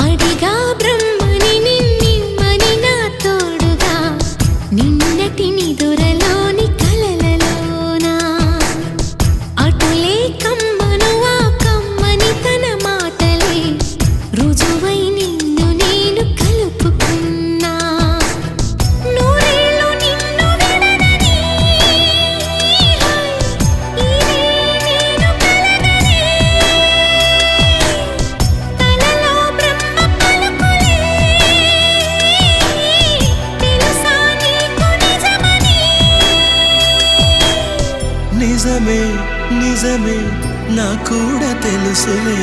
అడిగా బ్రహ్మని నిన్నిమ్మని నా తోడుగా నిన్నటి నిదురలోని కలలలోనా అటులే కమ్మను ఆ కమ్మని తన మాటలే రుజువై నిన్ను నేను కలుపుకున్నా నూరేళ్ళు నిన్ను విడనని ఇదే నేను కలగని తలలో బ్రహ్మ పలుకులే తెలుసా నీకు నిజమని నిజమే నిజమే నా కూడా తెలుసులే